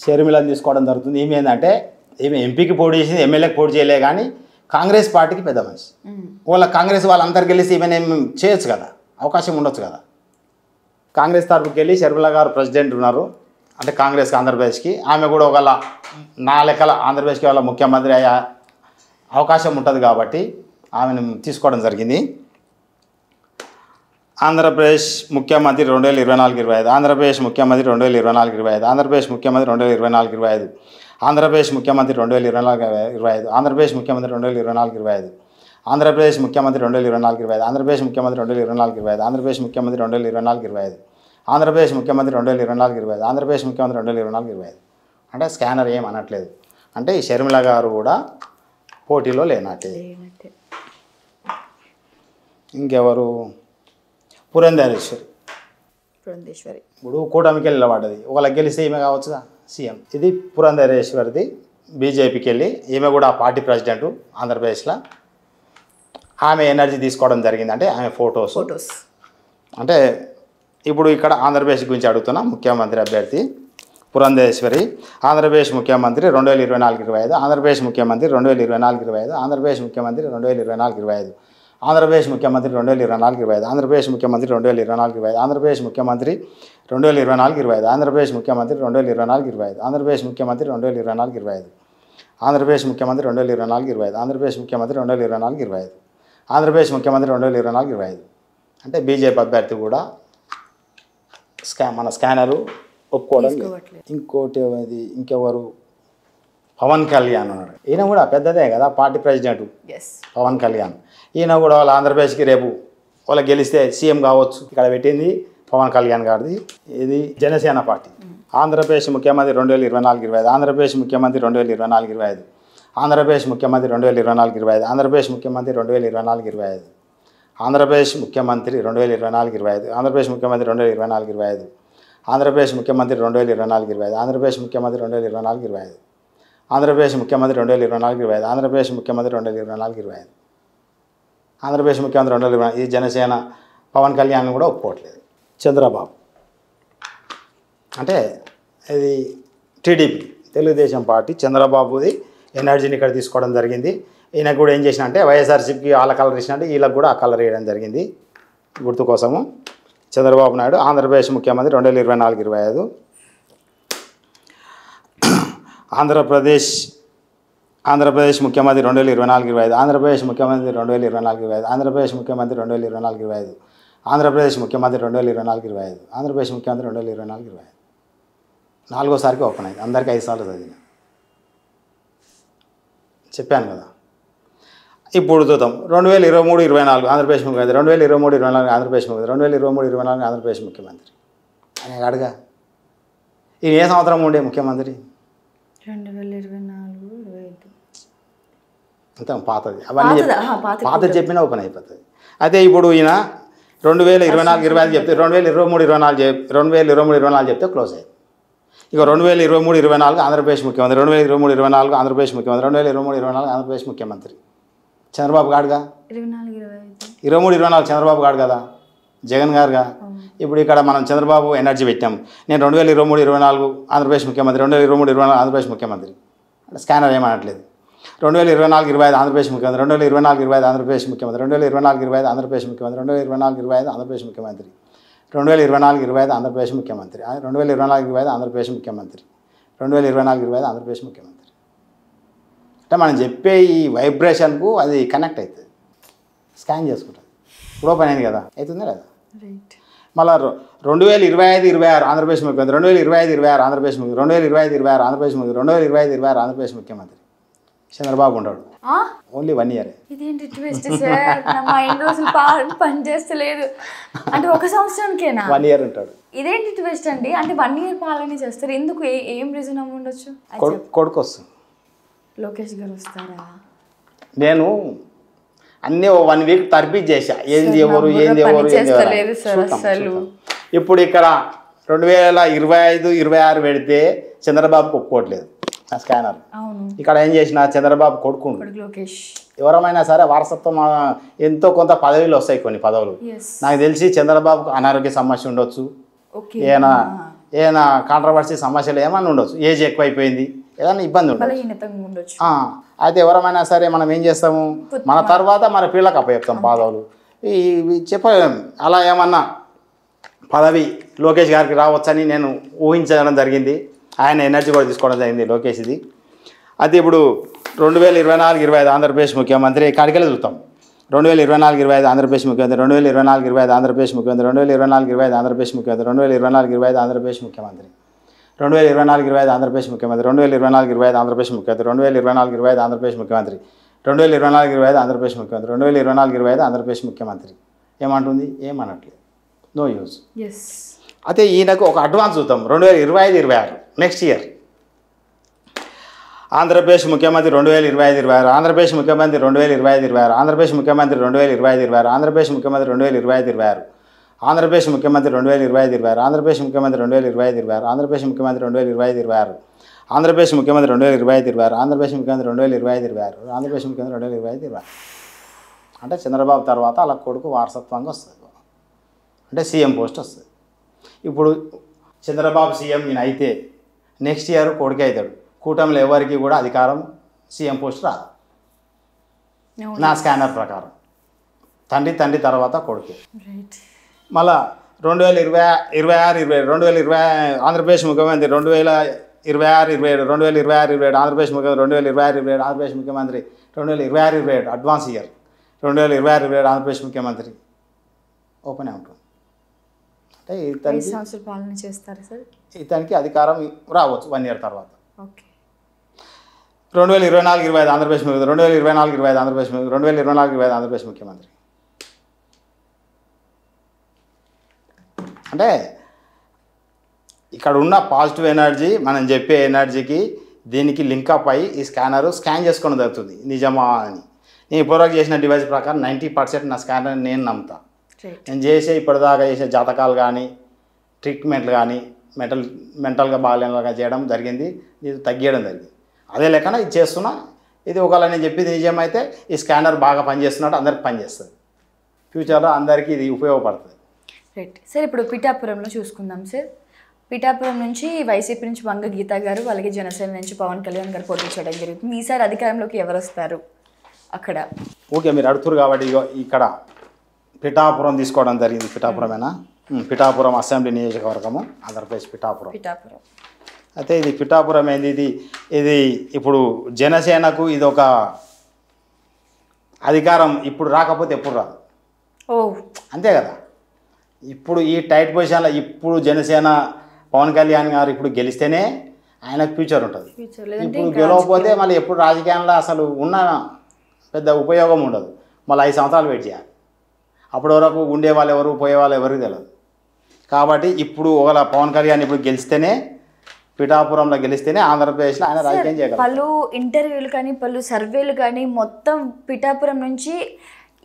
షర్మిలను తీసుకోవడం జరుగుతుంది. ఈమె ఏంటంటే ఈమె ఎంపీకి పోటీ చేసింది, ఎమ్మెల్యేకి పోటీ చేయలే, కానీ కాంగ్రెస్ పార్టీకి పెద్ద మనిషి. వాళ్ళ కాంగ్రెస్ వాళ్ళందరికి వెళ్ళి ఈమెను ఏం చేయొచ్చు కదా, అవకాశం ఉండొచ్చు కదా. కాంగ్రెస్ తరఫుకి వెళ్ళి షర్మిల గారు ప్రెసిడెంట్ ఉన్నారు అంటే కాంగ్రెస్కి, ఆంధ్రప్రదేశ్కి. ఆమె కూడా ఒకవేళ నా లెక్కల ఆంధ్రప్రదేశ్కి వాళ్ళ ముఖ్యమంత్రి అయ్యే అవకాశం ఉంటుంది కాబట్టి ఆమెను తీసుకోవడం జరిగింది. ఆంధ్రప్రదేశ్ ముఖ్యమంత్రి 2024-25, ఆంధ్రప్రదేశ్ ముఖ్యమంత్రి 2024-25, ఆంధ్రప్రదేశ్ ముఖ్యమంత్రి 2024-25, ఆంధ్రప్రదేశ్ ముఖ్యమంత్రి 2024-25, ఆంధ్రప్రదేశ్ ముఖ్యమంత్రి 2024-25, ఆంధ్రప్రదేశ్ ముఖ్యమంత్రి 2024-25, ఆంధ్రప్రదేశ్ ముఖ్యమంత్రి 2024-25, ఆంధ్రప్రదేశ్ ముఖ్యమంత్రి 2024-25, ఆంధ్రప్రదేశ్ ముఖ్యమంత్రి 2024-25, ఆంధ్రప్రదేశ్ ముఖ్యమంత్రి 2024-25. అంటే స్కానర్ ఏం అనట్లేదు, అంటే ఈ షర్మిల గారు కూడా పోటీలో లేనట్టే. ఇంకెవరు? పురంధేశ్వరి. ఇప్పుడు కూటమికి వెళ్ళి నిలబడ్డది, ఒకళ్ళకి గెలిస్తే ఈమె కావచ్చుగా సీఎం. ఇది పురంధేశ్వరిది, బీజేపీకి వెళ్ళి ఈమె కూడా పార్టీ ప్రెసిడెంట్ ఆంధ్రప్రదేశ్లో. ఆమె ఎనర్జీ తీసుకోవడం జరిగింది. అంటే ఆమె ఫొటోస్ అంటే ఇప్పుడు ఇక్కడ ఆంధ్రప్రదేశ్ గురించి అడుగుతున్నా. ముఖ్యమంత్రి అభ్యర్థి పురంధేశ్వరి, ఆంధ్రప్రదేశ్ ముఖ్యమంత్రి 2024-25, ఆంధ్రప్రదేశ్ ముఖ్యమంత్రి 2024-25, ఆంధ్రప్రదేశ్ ముఖ్యమంత్రి 2024-25, ఆంధ్రప్రదేశ్ ముఖ్యమంత్రి 2024-25, ఆంధ్రప్రదేశ్ ముఖ్యమంత్రి 2024-25, ఆంధ్రప్రదేశ్ ముఖ్యమంత్రి 2024-25, ఆంధ్రప్రదేశ్ ముఖ్యమంత్రి 2024-25, ఆంధ్రప్రదేశ్ ముఖ్యమంత్రి 2024-25, ఆంధ్రప్రదేశ్ ముఖ్యమంత్రి 2024-25, ఆంధ్రప్రదేశ్ ముఖ్యమంత్రి 2024-25, ఆంధ్రప్రదేశ్ ముఖ్యమంత్రి 2024-25. అంటే బీజేపీ అభ్యర్థి కూడా మన స్కానరు ఒప్పుకోవడం. ఇంకోటి అది ఇంకెవరు? పవన్ కళ్యాణ్ ఉన్నాడు. ఈయన కూడా పెద్దదే కదా, పార్టీ ప్రెసిడెంట్ పవన్ కళ్యాణ్. ఈయన కూడా వాళ్ళ ఆంధ్రప్రదేశ్కి రేపు వాళ్ళకి గెలిస్తే సీఎం కావచ్చు. ఇక్కడ పెట్టింది పవన్ కళ్యాణ్ గారిది. ఇది జనసేన పార్టీ. ఆంధ్రప్రదేశ్ ముఖ్యమంత్రి 2024-25, ఆంధ్రప్రదేశ్ ముఖ్యమంత్రి 2024-25, ఆంధ్రప్రదేశ్ ముఖ్యమంత్రి 2024-25, ఆంధ్రప్రదేశ్ ముఖ్యమంత్రి 2024-25, ఆంధ్రప్రదేశ్ ముఖ్యమంత్రి 2024-25, ఆంధ్రప్రదేశ్ ముఖ్యమంత్రి 2024-25, ఆంధ్రప్రదేశ్ ముఖ్యమంత్రి 2024-25, ఆంధ్రప్రదేశ్ ముఖ్యమంత్రి 2024-25, ఆంధ్రప్రదేశ్ ముఖ్యమంత్రి 2024-25, ఆంధ్రప్రదేశ్ ముఖ్యమంత్రి 2024-25, ఆంధ్రప్రదేశ్ ముఖ్యమంత్రి 2024. ఈ జనసేన పవన్ కళ్యాణ్ కూడా ఒప్పుకోవట్లేదు. చంద్రబాబు అంటే ఇది టీడీపీ తెలుగుదేశం పార్టీ. చంద్రబాబుది ఎనర్జీని ఇక్కడ తీసుకోవడం జరిగింది. ఈయనకు కూడా ఏం చేసిన అంటే వైఎస్ఆర్సీపీకి వాళ్ళ కలర్ ఇచ్చినట్టు వీళ్ళకి కూడా ఆ కలర్ వేయడం జరిగింది గుర్తు కోసము. చంద్రబాబు నాయుడు ఆంధ్రప్రదేశ్ ముఖ్యమంత్రి 2024-25, ఆంధ్రప్రదేశ్ ముఖ్యమంత్రి 2024-25, ఆంధ్రప్రదేశ్ ముఖ్యమంత్రి 2024-25, ఆంధ్రప్రదేశ్ ముఖ్యమంత్రి 2024-25, ఆంధ్రప్రదేశ్ ముఖ్యమంత్రి 2024-25, ఆంధ్రప్రదేశ్ ముఖ్యమంత్రి 2024-25. నాలుగోసారికి ఓపెన్ అయింది. అందరికీ 5 సార్లు చదివిన చెప్పాను కదా. ఇప్పుడు చూద్దాం 2023-24 ఆంధ్రప్రదేశ్ ముఖ్యమంత్రి, 2023-24 ఆంధ్రప్రదేశ్ ముఖ్యమంత్రి, 2023-24 ఆంధ్రప్రదేశ్ ముఖ్యమంత్రి అని అడగా. ఈయన ఏ సంవత్సరం ఉండే ముఖ్యమంత్రి? 2024-25 అంతా పాతది. అవన్నీ పాత చెప్పినా ఓపెన్ అయిపోతుంది. అయితే ఇప్పుడు ఈయన 2024-25 చెప్తే 2023-24 చెప్తే క్లోజ్ అయ్యింది. ఇక 2023-24 ఆంధ్రప్రదేశ్ ముఖ్యమంత్రి, 2023-24 ఆంధ్రప్రదేశ్ ముఖ్యమంత్రి, 2023-24 ఆంధ్రప్రదేశ్ ముఖ్యమంత్రి చంద్రబాబు గారుగా. 23-24 చంద్రబాబు గారు కదా, జగన్ గారుగా. ఇప్పుడు ఇక్కడ మనం చంద్రబాబు ఎనర్జీ పెట్టాం. నేను 2023-24 ఆంధ్రప్రదేశ్ ముఖ్యమంత్రి, 2023-24 ఆంధ్రప్రదేశ్ ముఖ్యమంత్రి. స్కానర్ ఏమనట్లేదు. 2024-25 ఆంధ్రప్రదేశ్ ముఖ్యమంత్రి, 2024-25 ఆంధ్రప్రదేశ్ ముఖ్యమంత్రి, 2024-25 ఆంధ్రప్రదేశ్ ముఖ్యమంత్రి, 2024-25 ఆంధ్రప్రదేశ్ ముఖ్యమంత్రి, 2024-25 ఆంధ్రప్రదేశ్ ముఖ్యమంత్రి, 2024-25 ఆంధ్రప్రదేశ్ ముఖ్యమంత్రి, 2024-25 ఆంధ్రప్రదేశ్ ముఖ్యమంత్రి. అంటే మనం చెప్పే ఈ వైబ్రేషన్కు అది కనెక్ట్ అవుతుంది, స్కాన్ చేసుకుంటుంది. ఇప్పుడు ఓపెన్ అయింది కదా, అవుతుందా లేదా? మళ్ళీ 2025-26 ఆంధ్రప్రదేశ్ ముఖ్యమంత్రి, 2025-26 ఆంధ్రప్రదేశ్ ముఖ్యమంత్రి, 2025-26 ఆంధ్రప్రదేశ్ ముఖ్యమంత్రి, 2025-26 ఆంధ్రప్రదేశ్ ముఖ్యమంత్రి చంద్రబాబు ఉంటాడు. Only 1 year. ఇదేంటి ట్విస్ట్ సార్, నా మైండ్ రోజులు పనిచేస్తలేదు. అంటే 1 సంవత్సరానికేనా? 1 ఇయర్ ఉంటాడు. ఇదేంటి ట్విస్ట్ అండి? అంటే 1 ఇయర్ పాలన చేస్తారు ఎందుకు? ఏం రీజన్ అవ్వ ఉండొచ్చు? కొడుకు వస్తుంది. లోకేష్ గారు వస్తారా? నేను అన్నీ 1 వీక్ తర్బీజ్ చేశా. ఏంది ఎవరు ఇప్పుడు ఇక్కడ 2025-26 పెడితే చంద్రబాబుకు ఒప్పుకోవట్లేదు ఆ స్కానర్. ఇక్కడ ఏం చేసిన చంద్రబాబు కొడుకుండు లోకేష్. ఎవరమైనా సరే వారసత్వం ఎంతో కొంత పదవులు వస్తాయి, కొన్ని పదవులు. నాకు తెలిసి చంద్రబాబుకు అనారోగ్య సమస్య ఉండొచ్చు, ఏమైనా ఏదైనా కాంట్రవర్సీ సమస్యలు ఏమైనా ఉండొచ్చు, ఏజ్ ఎక్కువైపోయింది, ఏదైనా ఇబ్బంది ఉండదు. బలహీనతంగా ఉండొచ్చు. అయితే ఎవరమైనా సరే మనం ఏం చేస్తాము, మన తర్వాత మన పిల్లలకు అప్పచెప్తాం పదవులు. ఇవి చెప్పలేము. అలా ఏమన్నా పదవి లోకేష్ గారికి రావచ్చని నేను ఊహించడం జరిగింది. ఆయన ఎనర్జీ కూడా తీసుకోవడం జరిగింది లోకేష్ది. అది ఇప్పుడు 2024-25 ఆంధ్రప్రదేశ్ ముఖ్యమంత్రి కాడికెళ్ళి చూస్తాం. 2024-25 ఆంధ్రప్రదేశ్ ముఖ్యమంత్రి, 2024-25 ఆంధ్రప్రదేశ్ ముఖ్యమంత్రి, 2024-25 ఆంధ్రప్రదేశ్ ముఖ్యమంత్రి, 2024-25 ఆంధ్రప్రదేశ్ ముఖ్యమంత్రి, 2024-25 ఆంధ్రప్రదేశ్ ముఖ్యమంత్రి, 2024-25 ఆంధ్రప్రదేశ్ ముఖ్యమంత్రి, 2024-25 ఆంధ్రప్రదేశ్ ముఖ్యమంత్రి, 2024-25 ఆంధ్రప్రదేశ్ ముఖ్యమంత్రి, 2024-25 ఆంధ్రప్రదేశ్ ముఖ్యమంత్రి. ఏమంటుంది? ఏమనట్లేదు. No use. అయితే ఈయనకు ఒక అడ్వాన్స్ చూద్దాం. 2025-26 నెక్స్ట్ ఇయర్ ఆంధ్రప్రదేశ్ ముఖ్యమంత్రి 2025-26, ఆంధ్రప్రదేశ్ ముఖ్యమంత్రి 2025-26, ఆంధ్రప్రదేశ్ ముఖ్యమంత్రి 2025-26, ఆంధ్రప్రదేశ్ ముఖ్యమంత్రి 2025-26, ఆంధ్రప్రదేశ్ ముఖ్యమంత్రి 2025-26, ఆంధ్రప్రదేశ్ ముఖ్యమంత్రి 2025-26, ఆంధ్రప్రదేశ్ ముఖ్యమంత్రి 2025-26, ఆంధ్రప్రదేశ్ ముఖ్యమంత్రి 2025-26, ఆంధ్రప్రదేశ్ ముఖ్యమంత్రి 2025-26, ఆంధ్రప్రదేశ్ ముఖ్యమంత్రి 2025-26. అంటే చంద్రబాబు తర్వాత అలా కొడుకు వారసత్వంగా వస్తుంది, అంటే సీఎం పోస్ట్ వస్తుంది. ఇప్పుడు చంద్రబాబు సీఎం ఈయన అయితే నెక్స్ట్ ఇయర్ కొడుకే అవుతాడు. కూటమిలో ఎవరికి కూడా అధికారం సీఎం పోస్ట్ రాదు నా స్కానర్ ప్రకారం. తండ్రి తర్వాత కొడుకే. మళ్ళా 2026-27 ఆంధ్రప్రదేశ్ ముఖ్యమంత్రి 2026-27, 2026-27 ఆంధ్రప్రదేశ్ ముఖ్యమంత్రి, 2026-27 ఆంధ్రప్రదేశ్ ముఖ్యమంత్రి, 2026-27 అడ్వాన్స్ ఇయర్, 2026-27 ఆంధ్రప్రదేశ్ ముఖ్యమంత్రి ఓపెన్ ఉంటుంది. అంటే సంవత్సరాల పాలన చేస్తారు సార్. ఇతనికి అధికారం రావచ్చు 1 ఇయర్ తర్వాత. ఓకే. 2024-25 ఆంధ్రప్రదేశ్ ముఖ్యమంత్రి, 2024-25 ఆంధ్రప్రదేశ్ ముఖ్యమంత్రి, 2024-25 ఆంధ్రప్రదేశ్ ముఖ్యమంత్రి. అంటే ఇక్కడ ఉన్న పాజిటివ్ ఎనర్జీ, మనం చెప్పే ఎనర్జీకి దీనికి లింకప్ అయ్యి ఈ స్కానరు స్కాన్ చేసుకోవడం జరుగుతుంది. నిజమా అని నేను ఇప్పటివరకు చేసిన డివైస్ ప్రకారం 90% నా స్కానర్ నేను నమ్ముతా. నేను చేసే ఇప్పటిదాకా చేసే జాతకాలు కానీ ట్రీట్మెంట్లు కానీ మెంటల్గా బాగాలేనలాగా చేయడం జరిగింది, ఇది తగ్గియడం జరిగింది. అదే లెక్కన ఇది చేస్తున్నా. ఇది ఒకవేళ నేను చెప్పింది నిజమైతే ఈ స్కానర్ బాగా పనిచేస్తున్నట్టు అందరికి పనిచేస్తుంది. ఫ్యూచర్లో అందరికీ ఇది ఉపయోగపడుతుంది. Right sir. ఇప్పుడు పిఠాపురంలో చూసుకుందాం సార్. పిఠాపురం నుంచి వైసీపీ నుంచి వంగ గీత గారు, అలాగే జనసేన నుంచి పవన్ కళ్యాణ్ గారు పోటీ చేయడం జరుగుతుంది. ఈసారి అధికారంలోకి ఎవరు వస్తారు అక్కడ? ఓకే, మీరు అడుగుతారు కాబట్టి ఇక్కడ పిఠాపురం తీసుకోవడం జరిగింది. పిఠాపురమేనా? పిఠాపురం అసెంబ్లీ నియోజకవర్గము, ఆంధ్రప్రదేశ్ పిఠాపురం. అయితే ఇది పిఠాపురం ఏంది, ఇది ఇప్పుడు జనసేనకు ఇది ఒక అధికారం. ఇప్పుడు రాకపోతే ఎప్పుడు రాదు. అంతే కదా. ఇప్పుడు ఈ టైట్ పొజిషన్లో ఇప్పుడు జనసేన పవన్ కళ్యాణ్ గారు ఇప్పుడు గెలిస్తేనే ఆయనకు ఫ్యూచర్ ఉంటుంది. ఇప్పుడు గెలవకపోతే మళ్ళీ ఎప్పుడు రాజకీయాల్లో అసలు ఉన్న పెద్ద ఉపయోగం ఉండదు. మళ్ళీ 5 సంవత్సరాలు వెయిట్ చేయాలి. అప్పటి వరకు ఉండే వాళ్ళు ఎవరు, పోయే వాళ్ళు ఎవరికి తెలియదు. కాబట్టి ఇప్పుడు ఒకవేళ పవన్ కళ్యాణ్ ఇప్పుడు గెలిస్తేనే, పిఠాపురంలో గెలిస్తేనే ఆంధ్రప్రదేశ్లో ఆయన రాజకీయం చేయగలరు. పలు ఇంటర్వ్యూలు కానీ పలు సర్వేలు కానీ మొత్తం పిఠాపురం నుంచి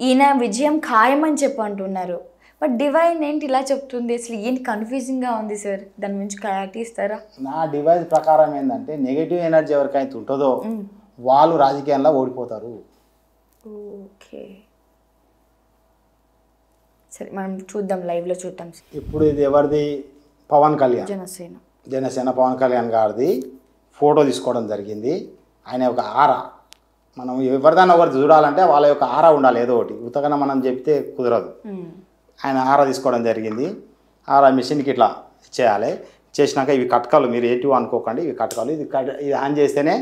ఈయన విజయం ఖాయమని చెప్పి అంటున్నారు. బట్ డివైన్ ఏంటి ఇలా చెప్తుంది? అసలు ఏంటి కన్ఫ్యూజింగ్గా ఉంది సార్, దాని గురించి క్లారిటీ ఇస్తారా? నా డివైస్ ప్రకారం ఏంటంటే నెగిటివ్ ఎనర్జీ ఎవరికైతే ఉంటుందో వాళ్ళు రాజకీయంలో ఓడిపోతారు. ఓకే సరే, మనం చూద్దాం, లైవ్లో చూద్దాం. ఇప్పుడు ఇది ఎవరిది? పవన్ కళ్యాణ్, జనసేన పవన్ కళ్యాణ్ గారిది ఫోటో తీసుకోవడం జరిగింది. ఆయన ఒక ఆరా, మనం ఎవరిదైనా ఒకటి చూడాలంటే వాళ్ళ యొక్క ఆరా ఉండాలి, ఏదో ఒకటి. ఉతకన మనం చెప్తే కుదరదు. ఆయన ఆరా తీసుకోవడం జరిగింది. ఆరా మిషన్కి ఇట్లా చేయాలి. చేసినాక ఇవి కట్కాలు, మీరు ఏటివి అనుకోకండి, ఇవి కట్కాలు. ఇది ఆన్ చేస్తేనే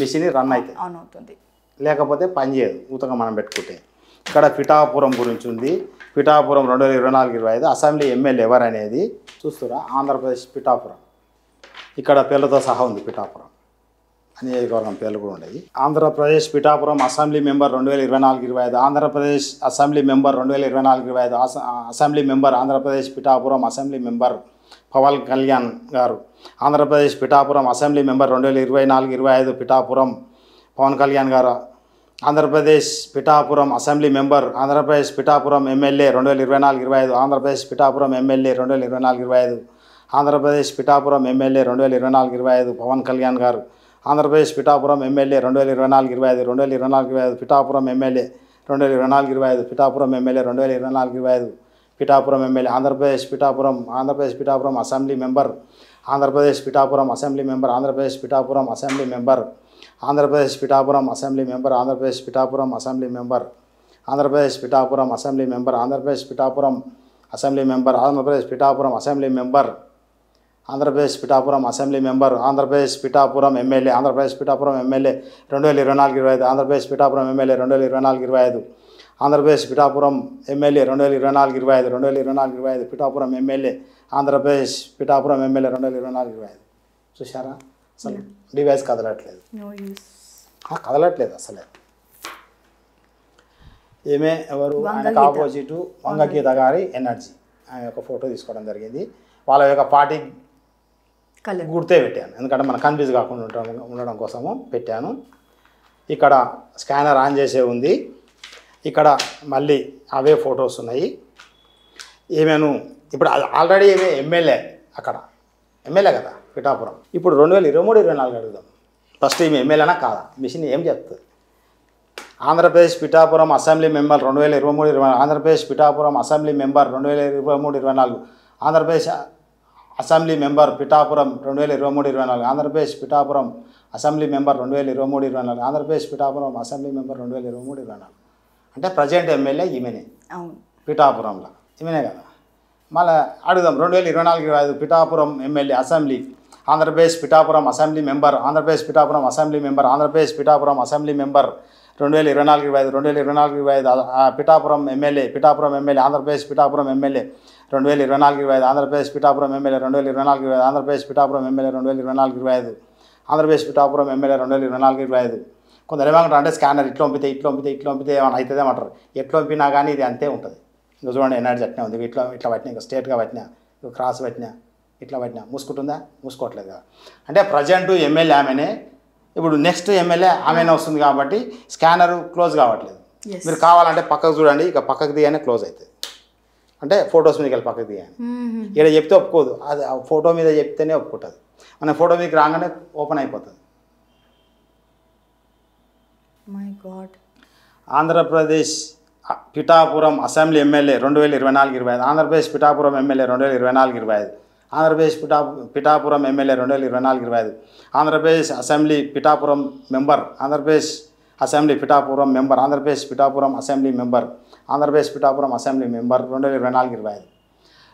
మిషన్ రన్ అవుతుంది, లేకపోతే పని చేయదు ఉతక మనం పెట్టుకుంటే. ఇక్కడ పిఠాపురం గురించి ఉంది. పిఠాపురం 2024-25 అసెంబ్లీ ఎమ్మెల్యే ఎవరు అనేది చూస్తురా? ఆంధ్రప్రదేశ్ పిఠాపురం. ఇక్కడ పేర్లతో సహా ఉంది పిఠాపురం, నియోజకవర్గం పేర్లు కూడా ఉన్నాయి. Andhra Pradesh Pithapuram assembly member 2024-25, Andhra Pradesh assembly member 2024-25, assembly member Andhra Pradesh Pithapuram assembly member Pawan Kalyan గారు. ఆంధ్రప్రదేశ్ పిఠాపురం అసెంబ్లీ మెంబర్ 2024-25 పిఠాపురం పవన్ కళ్యాణ్ గారు. Andhra Pradesh Pithapuram assembly member, Andhra Pradesh Pithapuram MLA 2024-25, Andhra Pradesh Pithapuram MLA 2024-25, Andhra Pradesh Pithapuram MLA 2024-25 Pawan Kalyan గారు. Andhra Pradesh Pithapuram MLA 2024-25, 2024-25 Pithapuram MLA 2024-25, Pithapuram MLA 2024-25 Pithapuram MLA, Andhra Pradesh Pithapuram assembly member, Andhra Pradesh Pithapuram assembly member, Andhra Pradesh Pithapuram assembly member, Andhra Pradesh Pithapuram assembly member, Andhra Pradesh Pithapuram assembly member, Andhra Pradesh Pithapuram assembly member, Andhra Pradesh Pithapuram assembly member, Andhra Pradesh Pithapuram assembly member, Andhra Pradesh Pithapuram assembly member, Andhra Pradesh Pithapuram MLA, Andhra Pradesh Pithapuram MLA 2024-25, Andhra Pradesh Pithapuram MLA 2024-25, Andhra Pradesh Pithapuram MLA 2024-25, 2024-25 Pithapuram MLA, Andhra Pradesh Pithapuram MLA 2024-25. చూసారా అసలు device కదలట్లేదు, కదలట్లేదు అసలే. ఈమె ఎవరు, ఆయనకు opposite Vanga Geetha గారి energy, ఆయన యొక్క photo తీసుకోవడం జరిగింది. వాళ్ళ యొక్క పార్టీ గుర్తే పెట్టాను, ఎందుకంటే మనం కన్ఫ్యూజ్ కాకుండా ఉండడం కోసము పెట్టాను. ఇక్కడ స్కానర్ ఆన్ చేసే ఉంది, ఇక్కడ మళ్ళీ అవే ఫొటోస్ ఉన్నాయి. ఏమేను ఇప్పుడు ఆల్రెడీ ఏమే ఎమ్మెల్యే, అక్కడ ఎమ్మెల్యే కదా పిఠాపురం. ఇప్పుడు 2023-24 అడుగుదాం. ఫస్ట్ ఈమె ఎమ్మెల్యేనా కాదా, మిషన్ ఏం చెప్తుంది? Andhra Pradesh Pithapuram assembly member 2023-24, Andhra Pradesh Pithapuram assembly member 2023-24, Andhra Pradesh assembly member Pithapuram 2023-24, Andhra Pradesh Pithapuram assembly member 2023-24, Andhra Pradesh Pithapuram assembly member 2023-24. అంటే ప్రజెంట్ ఎమ్మెల్యే ఈమెనే పిఠాపురంలో, ఈమెనే కదా. మళ్ళీ అడుగుదాం 2024-25 Pithapuram MLA assembly, Andhra Pradesh Pithapuram assembly member, Andhra Pradesh Pithapuram assembly member, Andhra Pradesh Pithapuram assembly member 2024-25, 2024-25 Pithapuram MLA, Andhra Pradesh Pithapuram MLA 2024-25, Andhra Pradesh Pithapuram MLA 2024-25, Andhra Pradesh Pithapuram MLA 2024-25, Andhra Pradesh Pithapuram MLA 2024-25. కొందరు ఏమంటారు అంటే స్కానర్ ఇట్లా పంపితే ఏమైనా అవుతుంది ఏమంటారు. ఎట్లా పంపినా కానీ ఇది అంతే ఉంటుంది. ఇంకా చూడండి ఎనర్జీ అట్నే ఉంది, ఇట్లా పట్టినా, ఇంకా స్ట్రేట్గా పట్టినా, క్రాస్ పట్టినా, ఇట్లా పట్టినా మూసుకుంటుందా, మూసుకోవట్లేదు కదా. అంటే ప్రజెంట్ ఎమ్మెల్యే ఆమెనే, ఇప్పుడు నెక్స్ట్ ఎమ్మెల్యే ఆమెనే వస్తుంది కాబట్టి స్కానర్ క్లోజ్ కావట్లేదు. మీరు కావాలంటే పక్కకు చూడండి, ఇక పక్కకు దిగానే క్లోజ్ అవుతుంది. అంటే ఫొటోస్ మీదకి వెళ్ళి పక్కకు దిగాను, ఇక్కడ చెప్తే ఒప్పుకోదు, అది ఆ ఫోటో మీద చెప్తేనే ఒప్పుకుంటుంది. మన ఫోటో మీదకి రాగానే ఓపెన్ అయిపోతుంది. Andhra Pradesh Pithapuram assembly MLA 2024-25, Andhra Pradesh Pithapuram MLA 2024-25, Andhra Pradesh Pithapuram MLA 2024-25, Andhra Pradesh assembly Pithapuram member, Andhra Pradesh assembly Pithapuram member, Andhra Pradesh Pithapuram assembly member, Andhra Pradesh Pithapuram assembly member 2024-25,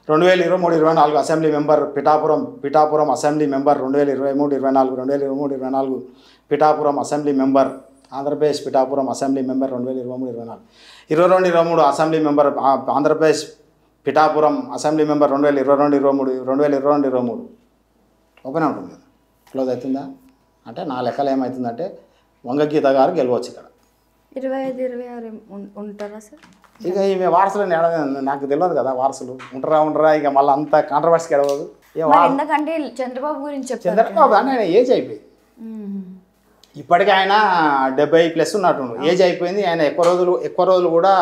2023-24 assembly member Pithapuram assembly member 2023-24, 2023-24 Pithapuram assembly member, Andhra Pradesh Pithapuram assembly member 2023-24, 22-23 assembly member, Andhra Pradesh Pithapuram assembly member 2022-23 open ఉంటుంది. క్లోజ్ అవుతుందా అంటే నా లెక్కలు ఏమవుతుందంటే వంగగీత గారు గెలవచ్చు ఇక్కడ. 25-26 ఉంటారా సార్? ఇక ఈమె వారసులు నాకు తెలియదు కదా, వారసులు ఉంటారా ఇక మళ్ళీ అంత కాంట్రవర్సీకి ఎడవదు. ఎందుకంటే చంద్రబాబు గురించి చంద్రబాబు అని ఆయన ఏజ్ అయిపోయింది, ఇప్పటికీ ఆయన 70+ ఉన్నట్టు ఏజ్ అయిపోయింది. ఆయన ఎక్కువ రోజులు కూడా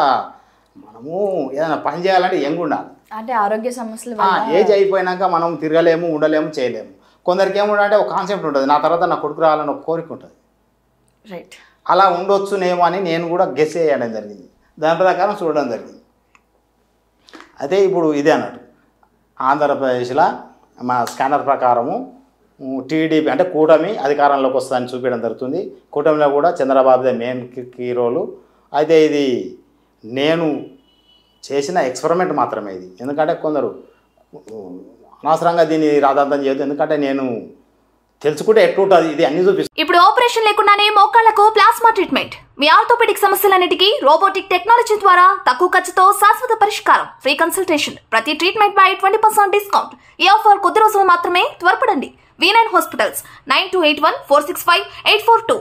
మనము ఏదైనా పని చేయాలంటే యంగ్ ఉండాలి. అంటే ఆరోగ్య సమస్యలు ఏజ్ అయిపోయినాక మనం తిరగలేము, ఉండలేము, చేయలేము. కొందరికి ఏముండంటే ఒక కాన్సెప్ట్ ఉంటుంది, నా తర్వాత నా కొడుకు రావాలని ఒక కోరిక ఉంటుంది. రైట్, అలా ఉండొచ్చునేమో అని నేను కూడా గెస్ చేయడం జరిగింది, దాని ప్రకారం చూడడం జరిగింది. అయితే ఇప్పుడు ఇదే అన్నట్టు ఆంధ్రప్రదేశ్లో మా స్కానర్ ప్రకారము టీడీపీ అంటే కూటమి అధికారంలోకి వస్తుందని చూపించడం జరుగుతుంది. కూటమిలో కూడా చంద్రబాబుదే మెయిన్ కీ రోలు. అయితే ఇది నేను చేసిన ఎక్స్పెరిమెంట్ మాత్రమే ఇది, ఎందుకంటే కొందరు అనవసరంగా దీన్ని రాద్ధాంతం చేయొద్దు, ఎందుకంటే నేను తెలుసుకుంటే ఎట్లుంటుంది ఇది అన్ని చూపిస్తుంది. ఇప్పుడు ఆపరేషన్ లేకుండానే మోకాళ్లకు ప్లాస్మా ట్రీట్మెంట్, మీ ఆర్థోపెడిక్ సమస్యలన్నిటికీ రోబోటిక్ టెక్నాలజీ ద్వారా తక్కువ ఖర్చుతో శాశ్వత పరిష్కారం, ఫ్రీ కన్సల్టేషన్, ప్రతి ట్రీట్మెంట్ పై 20% డిస్కౌంట్. ఈ ఆఫర్ కొద్ది రోజులు మాత్రమే, త్వరపడండి. V9 hospitals 9281465842.